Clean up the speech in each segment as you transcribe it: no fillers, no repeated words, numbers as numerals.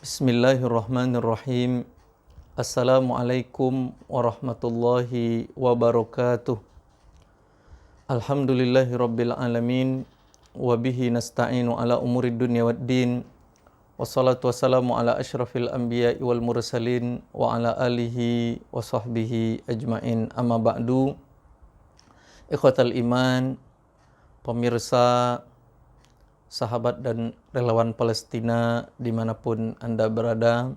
Bismillahirrahmanirrahim. Assalamualaikum warahmatullahi wabarakatuh. Alhamdulillahi rabbil alamin. Wabihi nasta'inu ala umurid dunya waddin. Wassalatu wassalamu ala ashrafil anbiya'i wal mursalin. Wa ala alihi wa sahbihi ajma'in. Amma ba'du. Ikhwatal iman, pemirsa, sahabat dan relawan Palestina dimanapun Anda berada,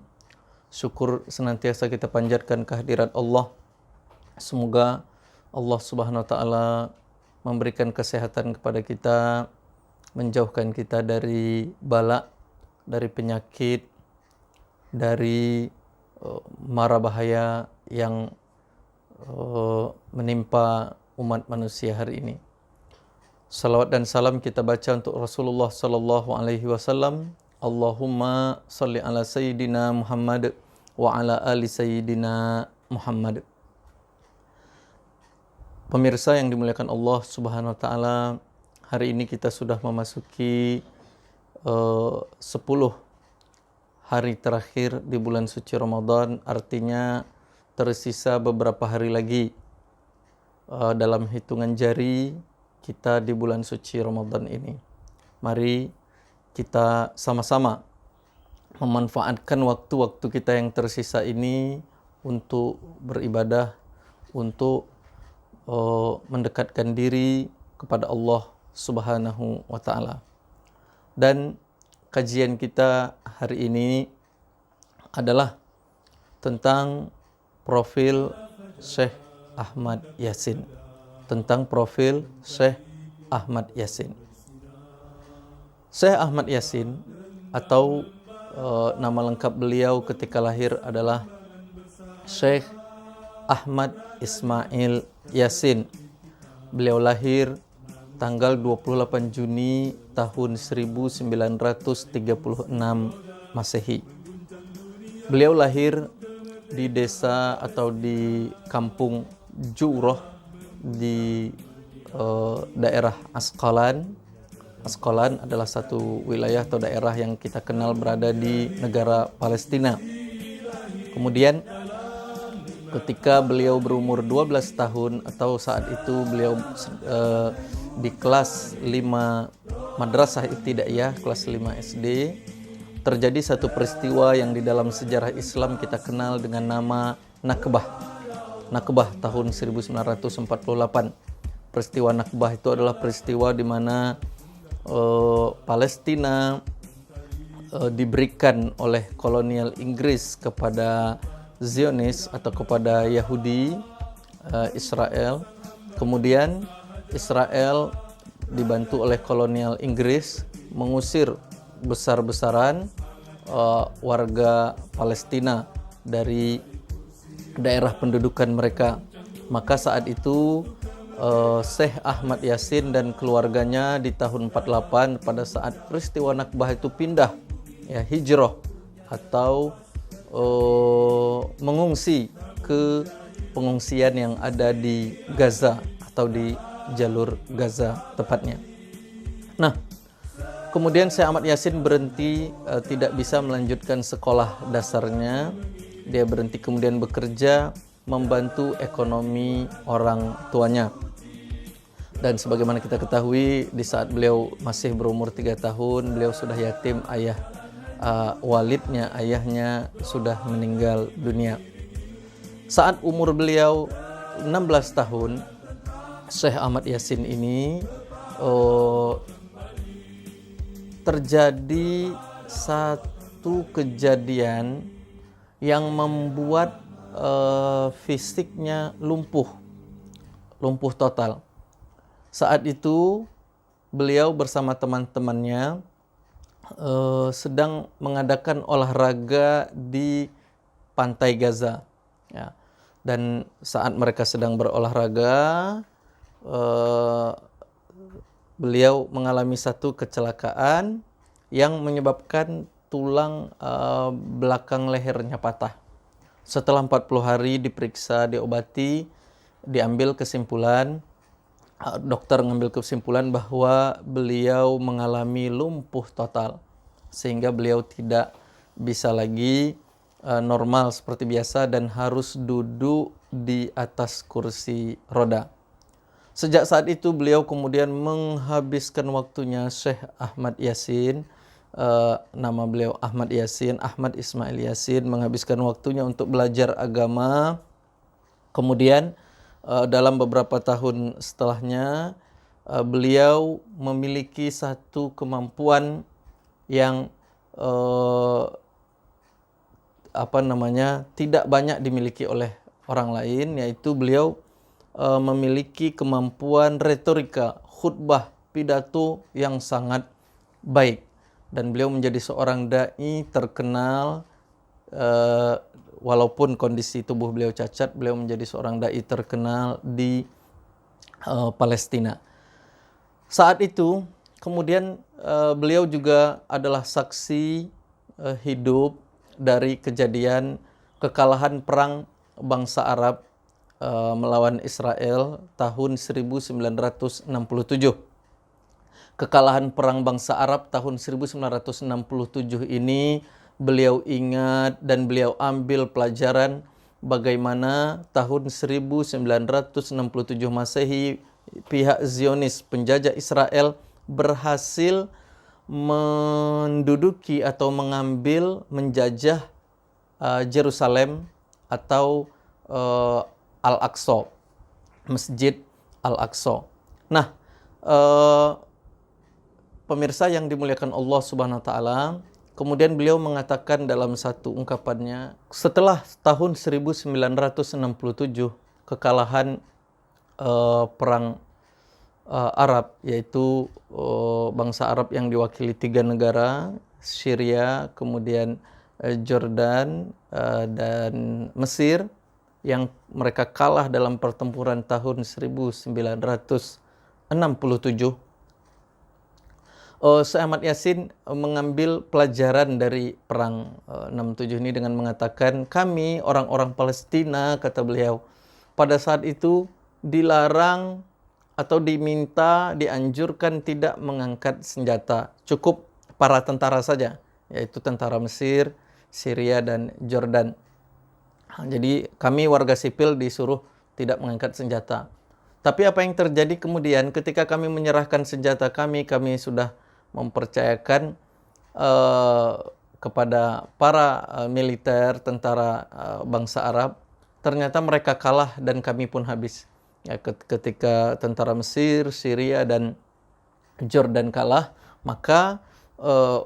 syukur senantiasa kita panjatkan kehadirat Allah. Semoga Allah Subhanahu wa Ta'ala memberikan kesehatan kepada kita, menjauhkan kita dari bala, dari penyakit, dari mara bahaya yang menimpa umat manusia hari ini. Salawat dan salam kita baca untuk Rasulullah sallallahu alaihi wasallam. Allahumma salli ala sayyidina Muhammad wa ala ali sayyidina Muhammad. Pemirsa yang dimuliakan Allah Subhanahu wa taala, hari ini kita sudah memasuki 10 hari terakhir di bulan suci Ramadan, artinya tersisa beberapa hari lagi dalam hitungan jari kita di bulan suci Ramadan ini. Mari kita sama-sama memanfaatkan waktu-waktu kita yang tersisa ini untuk beribadah, untuk mendekatkan diri kepada Allah Subhanahu wa Ta'ala. Dan kajian kita hari ini adalah tentang profil Syekh Ahmad Yasin. Tentang profil Syekh Ahmad Yasin. Syekh Ahmad Yasin atau nama lengkap beliau ketika lahir adalah Syekh Ahmad Ismail Yasin. Beliau lahir tanggal 28 Juni tahun 1936 Masehi. Beliau lahir di desa atau di kampung Ju'roh di daerah Asqalan. Asqalan adalah satu wilayah atau daerah yang kita kenal berada di negara Palestina. Kemudian ketika beliau berumur 12 tahun atau saat itu beliau di kelas 5 Madrasah Ibtidaiyah, kelas 5 SD, terjadi satu peristiwa yang di dalam sejarah Islam kita kenal dengan nama Nakbah. Nakbah tahun 1948. Peristiwa Nakbah itu adalah peristiwa di mana Palestina diberikan oleh kolonial Inggris kepada Zionis atau kepada Yahudi Israel. Kemudian Israel dibantu oleh kolonial Inggris mengusir besar-besaran warga Palestina dari daerah pendudukan mereka. Maka saat itu Syekh Ahmad Yasin dan keluarganya di tahun 48 pada saat peristiwa Nakbah itu pindah, hijrah atau mengungsi ke pengungsian yang ada di Gaza atau di jalur Gaza tepatnya. Nah, kemudian Syekh Ahmad Yasin berhenti, tidak bisa melanjutkan sekolah dasarnya. Dia berhenti kemudian bekerja membantu ekonomi orang tuanya. Dan sebagaimana kita ketahui, di saat beliau masih berumur 3 tahun, beliau sudah yatim. Walidnya, ayahnya sudah meninggal dunia. Saat umur beliau 16 tahun, Syekh Ahmad Yasin ini terjadi satu kejadian yang membuat fisiknya lumpuh total. Saat itu beliau bersama teman-temannya sedang mengadakan olahraga di pantai Gaza. Dan saat mereka sedang berolahraga, beliau mengalami satu kecelakaan yang menyebabkan tulang belakang lehernya patah. Setelah 40 hari diperiksa, diobati, diambil kesimpulan dokter mengambil kesimpulan bahwa beliau mengalami lumpuh total, sehingga beliau tidak bisa lagi normal seperti biasa dan harus duduk di atas kursi roda. Sejak saat itu beliau kemudian menghabiskan waktunya, Syekh Ahmad Yasin, nama beliau Ahmad Yasin, Ahmad Ismail Yasin, menghabiskan waktunya untuk belajar agama. Kemudian dalam beberapa tahun setelahnya beliau memiliki satu kemampuan yang tidak banyak dimiliki oleh orang lain, yaitu beliau memiliki kemampuan retorika, khutbah, pidato yang sangat baik, dan beliau menjadi seorang dai terkenal. Walaupun kondisi tubuh beliau cacat, beliau menjadi seorang dai terkenal di Palestina. Saat itu kemudian beliau juga adalah saksi hidup dari kejadian kekalahan perang bangsa Arab melawan Israel tahun 1967. Kekalahan perang bangsa Arab tahun 1967 ini beliau ingat dan beliau ambil pelajaran bagaimana tahun 1967 Masehi pihak Zionis penjajah Israel berhasil menduduki atau menjajah Yerusalem atau Al-Aqsa, Masjid Al-Aqsa. Nah, pemirsa yang dimuliakan Allah Subhanahu wa taala, kemudian beliau mengatakan dalam satu ungkapannya, setelah tahun 1967 kekalahan perang Arab, yaitu bangsa Arab yang diwakili 3 negara, Syria, kemudian Jordan dan Mesir, yang mereka kalah dalam pertempuran tahun 1967. Syekh Ahmad Yasin mengambil pelajaran dari perang 67 ini dengan mengatakan, kami orang-orang Palestina, kata beliau, pada saat itu dilarang atau dianjurkan tidak mengangkat senjata. Cukup para tentara saja, yaitu tentara Mesir, Syria, dan Jordan. Jadi kami warga sipil disuruh tidak mengangkat senjata. Tapi apa yang terjadi kemudian ketika kami menyerahkan senjata kami sudah mempercayakan kepada para militer, tentara bangsa Arab. Ternyata mereka kalah dan kami pun habis. Ya, ketika tentara Mesir, Syria, dan Jordan kalah, maka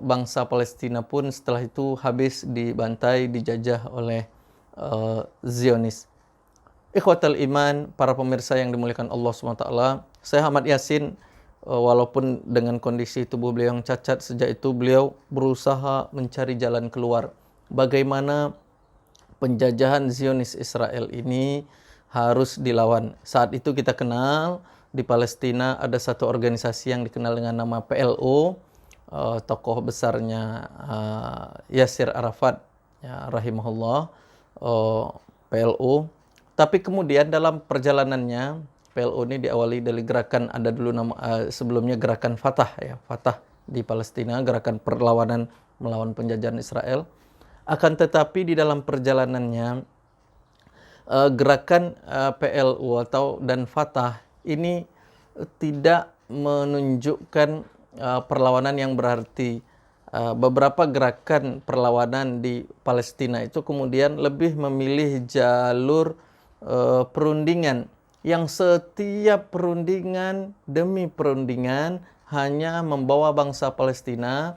bangsa Palestina pun setelah itu habis dibantai, dijajah oleh Zionis. Ikhwatal iman, para pemirsa yang dimuliakan Allah SWT, Syekh Ahmad Yasin, walaupun dengan kondisi tubuh beliau yang cacat, sejak itu beliau berusaha mencari jalan keluar. Bagaimana penjajahan Zionis Israel ini harus dilawan. Saat itu kita kenal di Palestina ada satu organisasi yang dikenal dengan nama PLO, tokoh besarnya Yasir Arafat, ya, rahimahullah, PLO. Tapi kemudian dalam perjalanannya PLO ini diawali dari gerakan, ada dulu nama sebelumnya gerakan Fatah, ya, Fatah di Palestina, gerakan perlawanan melawan penjajahan Israel. Akan tetapi di dalam perjalanannya gerakan PLO dan Fatah ini tidak menunjukkan perlawanan yang berarti. Beberapa gerakan perlawanan di Palestina itu kemudian lebih memilih jalur perundingan, yang setiap perundingan demi perundingan hanya membawa bangsa Palestina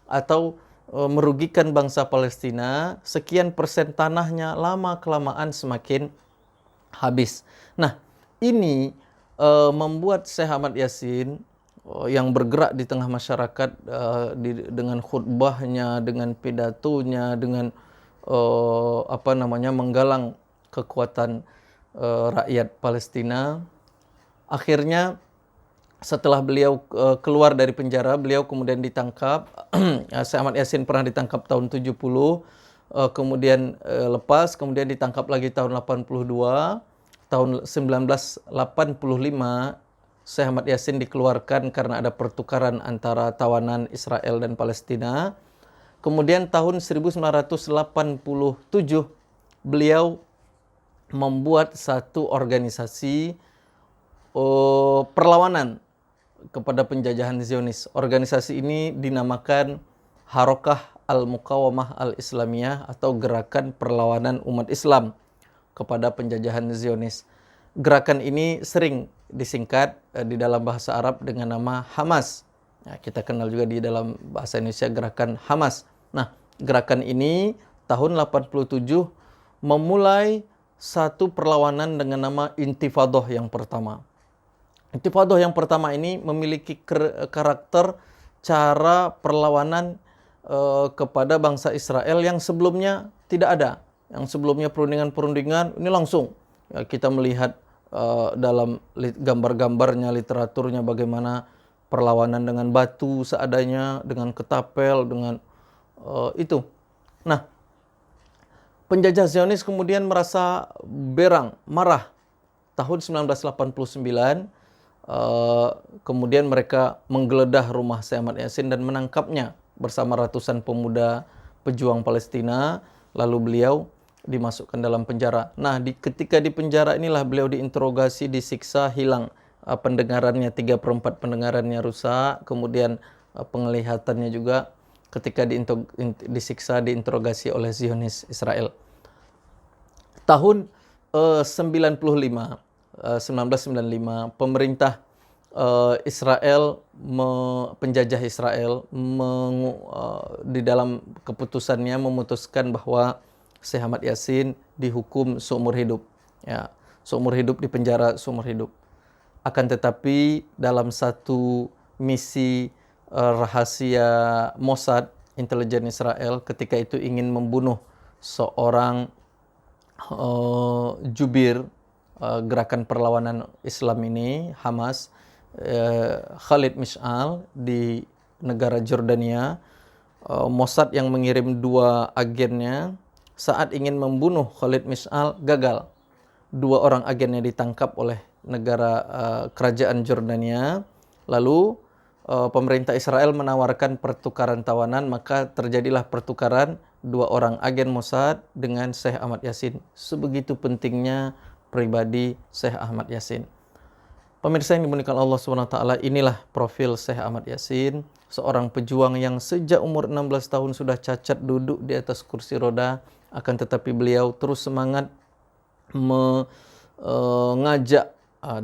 atau merugikan bangsa Palestina. Sekian persen tanahnya lama-kelamaan semakin habis. Nah, ini membuat Syekh Ahmad Yasin yang bergerak di tengah masyarakat dengan khutbahnya, dengan pidatonya, dengan menggalang kekuatan rakyat Palestina. Akhirnya setelah beliau keluar dari penjara, beliau kemudian ditangkap. Syekh Ahmad Yasin pernah ditangkap tahun 70, kemudian lepas, kemudian ditangkap lagi tahun 82. Tahun 1985 Syekh Ahmad Yasin dikeluarkan karena ada pertukaran antara tawanan Israel dan Palestina. Kemudian tahun 1987 beliau membuat satu organisasi perlawanan kepada penjajahan Zionis. Organisasi ini dinamakan Harokah Al-Muqawamah Al-Islamiyah atau Gerakan Perlawanan Umat Islam kepada penjajahan Zionis. Gerakan ini sering disingkat di dalam bahasa Arab dengan nama Hamas. Nah, kita kenal juga di dalam bahasa Indonesia Gerakan Hamas. Nah, gerakan ini tahun 87 memulai satu perlawanan dengan nama Intifadah yang pertama. Intifadah yang pertama ini memiliki karakter cara perlawanan kepada bangsa Israel yang sebelumnya tidak ada. Yang sebelumnya perundingan-perundingan ini langsung ya, kita melihat dalam gambar-gambarnya, literaturnya bagaimana perlawanan dengan batu seadanya, dengan ketapel, dengan itu. Nah, penjajah Zionis kemudian merasa berang, marah. Tahun 1989, kemudian mereka menggeledah rumah Syekh Ahmad Yasin dan menangkapnya bersama ratusan pemuda pejuang Palestina. Lalu beliau dimasukkan dalam penjara. Nah, ketika di penjara inilah beliau diinterogasi, disiksa, hilang pendengarannya, 3/4 pendengarannya rusak, kemudian penglihatannya juga ketika disiksa, diinterogasi oleh Zionis Israel. Tahun 1995, pemerintah Israel, penjajah Israel di dalam keputusannya memutuskan bahwa Syekh Ahmad Yasin dihukum seumur hidup. Ya, seumur hidup di penjara, seumur hidup. Akan tetapi dalam satu misi rahasia Mossad, intelijen Israel, ketika itu ingin membunuh seorang jubir gerakan perlawanan Islam ini, Hamas, Khalid Mish'al di negara Jordania. Mossad yang mengirim 2 agennya saat ingin membunuh Khalid Mish'al gagal. 2 orang agennya ditangkap oleh negara kerajaan Jordania. Lalu pemerintah Israel menawarkan pertukaran tawanan, maka terjadilah pertukaran 2 orang agen Mossad dengan Syekh Ahmad Yasin. Sebegitu pentingnya pribadi Syekh Ahmad Yasin. Pemirsa yang dimuliakan Allah SWT, inilah profil Syekh Ahmad Yasin, seorang pejuang yang sejak umur 16 tahun sudah cacat duduk di atas kursi roda, akan tetapi beliau terus semangat mengajak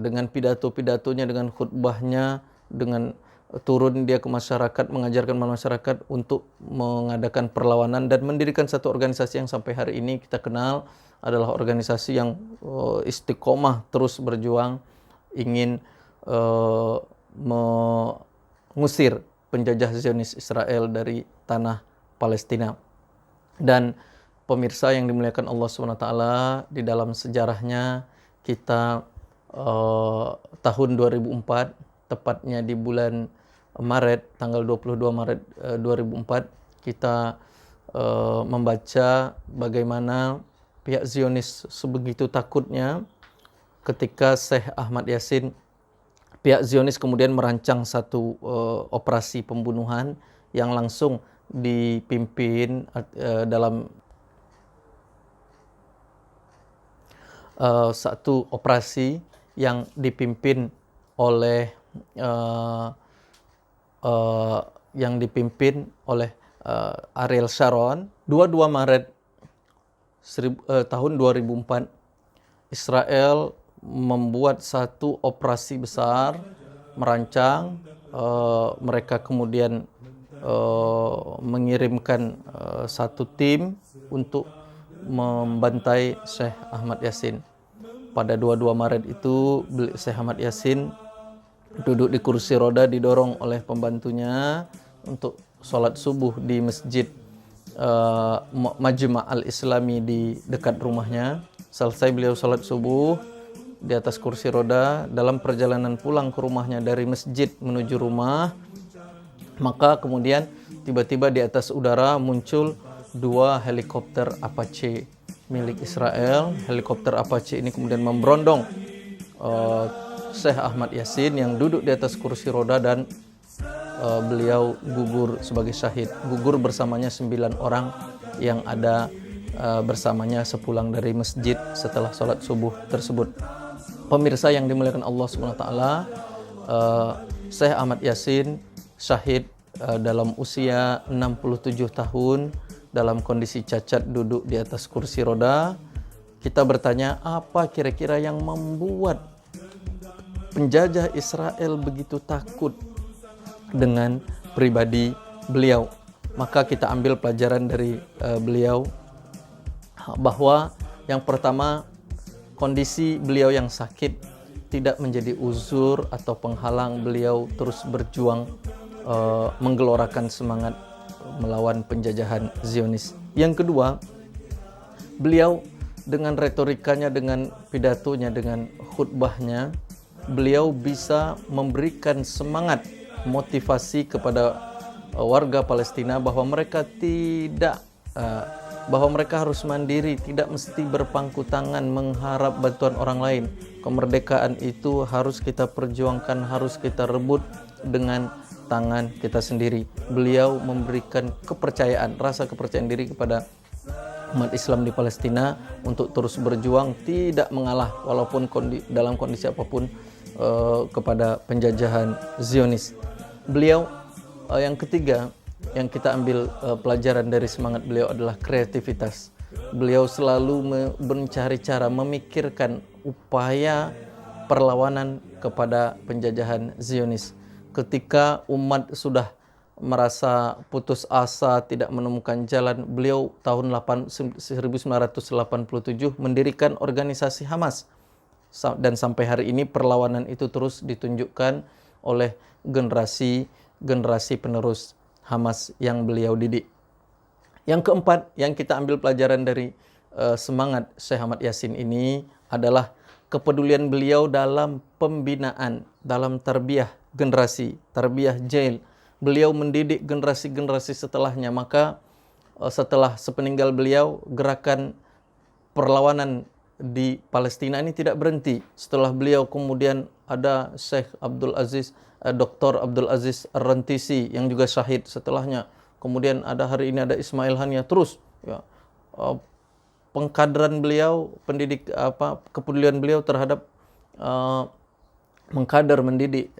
dengan pidato-pidatonya, dengan khutbahnya, dengan turun dia ke masyarakat, mengajarkan masyarakat untuk mengadakan perlawanan dan mendirikan satu organisasi yang sampai hari ini kita kenal adalah organisasi yang istiqomah terus berjuang, ingin mengusir penjajah Zionis Israel dari tanah Palestina. Dan pemirsa yang dimuliakan Allah SWT, di dalam sejarahnya kita tahun 2004, tepatnya di bulan Maret, tanggal 22 Maret 2004, kita membaca bagaimana pihak Zionis sebegitu takutnya ketika Syekh Ahmad Yasin. Pihak Zionis kemudian merancang satu operasi pembunuhan yang langsung dipimpin dalam satu operasi yang dipimpin oleh Ariel Sharon. 22 Maret tahun 2004, Israel membuat satu operasi besar, merancang, mereka kemudian mengirimkan satu tim untuk membantai Syekh Ahmad Yasin. Pada 22 Maret itu Syekh Ahmad Yasin duduk di kursi roda, didorong oleh pembantunya untuk sholat subuh di masjid Majma' Al-Islami di dekat rumahnya. Selesai beliau sholat subuh di atas kursi roda, dalam perjalanan pulang ke rumahnya dari masjid menuju rumah, maka kemudian tiba-tiba di atas udara muncul 2 helikopter Apache milik Israel. Helikopter Apache ini kemudian memberondong Syekh Ahmad Yasin yang duduk di atas kursi roda dan beliau gugur sebagai syahid. Gugur bersamanya 9 orang yang ada bersamanya sepulang dari masjid setelah sholat subuh tersebut. Pemirsa yang dimuliakan Allah SWT, Syekh Ahmad Yasin syahid dalam usia 67 tahun dalam kondisi cacat duduk di atas kursi roda. Kita bertanya, apa kira-kira yang membuat penjajah Israel begitu takut dengan pribadi beliau? Maka kita ambil pelajaran dari beliau bahwa yang pertama, kondisi beliau yang sakit tidak menjadi uzur atau penghalang beliau terus berjuang menggelorakan semangat melawan penjajahan Zionis. Yang kedua, beliau dengan retorikanya, dengan pidatonya, dengan khutbahnya, beliau bisa memberikan semangat, motivasi kepada warga Palestina bahwa mereka harus mandiri, tidak mesti berpangku tangan mengharap bantuan orang lain. Kemerdekaan itu harus kita perjuangkan, harus kita rebut dengan tangan kita sendiri. Beliau memberikan kepercayaan, rasa kepercayaan diri kepada umat Islam di Palestina untuk terus berjuang, tidak mengalah walaupun dalam kondisi apapun kepada penjajahan Zionis. Beliau yang ketiga yang kita ambil pelajaran dari semangat beliau adalah kreativitas. Beliau selalu mencari cara, memikirkan upaya perlawanan kepada penjajahan Zionis. Ketika umat sudah merasa putus asa, tidak menemukan jalan, beliau tahun 1987 mendirikan organisasi Hamas. Dan sampai hari ini perlawanan itu terus ditunjukkan oleh generasi penerus Hamas yang beliau didik. Yang keempat yang kita ambil pelajaran dari semangat Syekh Ahmad Yasin ini adalah kepedulian beliau dalam pembinaan, dalam tarbiyah generasi, tarbiyah jail. Beliau mendidik generasi-generasi setelahnya. Maka setelah sepeninggal beliau, gerakan perlawanan di Palestina ini tidak berhenti. Setelah beliau kemudian ada Syekh Abdul Aziz, Dr. Abdul Aziz Ar-Rantisi yang juga syahid setelahnya. Kemudian ada hari ini ada Ismail Haniah, terus ya, pengkaderan beliau, kepedulian beliau terhadap mengkader, mendidik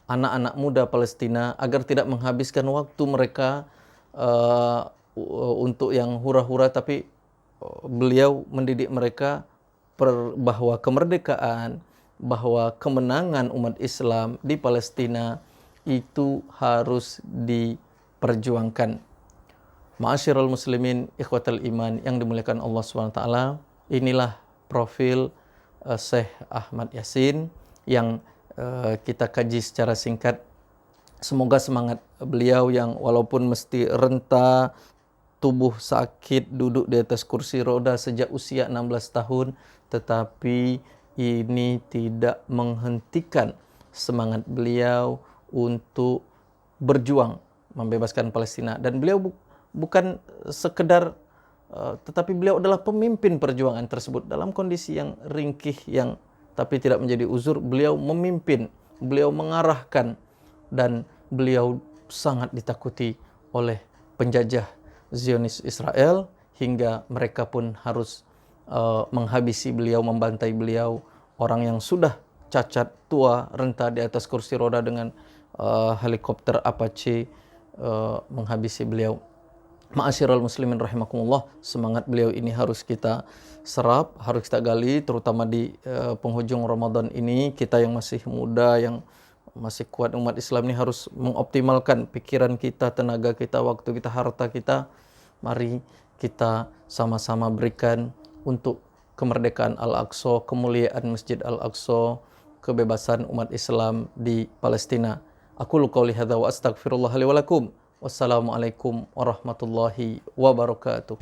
anak-anak muda Palestina agar tidak menghabiskan waktu mereka untuk yang hura-hura, tapi beliau mendidik mereka bahwa kemerdekaan, bahwa kemenangan umat Islam di Palestina itu harus diperjuangkan. Ma'asyiral muslimin, ikhwatal iman yang dimuliakan Allah SWT, inilah profil Syekh Ahmad Yasin yang kita kaji secara singkat. Semoga semangat beliau yang walaupun mesti renta, tubuh sakit, duduk di atas kursi roda sejak usia 16 tahun, tetapi ini tidak menghentikan semangat beliau untuk berjuang membebaskan Palestina. Dan beliau bukan sekedar, tetapi beliau adalah pemimpin perjuangan tersebut dalam kondisi yang ringkih, tapi tidak menjadi uzur. Beliau memimpin, beliau mengarahkan, dan beliau sangat ditakuti oleh penjajah Zionis Israel, hingga mereka pun harus menghabisi beliau, membantai beliau, orang yang sudah cacat, tua, renta di atas kursi roda dengan helikopter Apache menghabisi beliau. Ma'asyiral muslimin rahimakumullah, semangat beliau ini harus kita serap, harus kita gali, terutama di penghujung Ramadan ini. Kita yang masih muda, yang masih kuat umat Islam ini harus mengoptimalkan pikiran kita, tenaga kita, waktu kita, harta kita. Mari kita sama-sama berikan untuk kemerdekaan Al-Aqsa, kemuliaan Masjid Al-Aqsa, kebebasan umat Islam di Palestina. Aqulu qouli hadza wa astaghfirullah li wa lakum. Wassalamualaikum warahmatullahi wabarakatuh.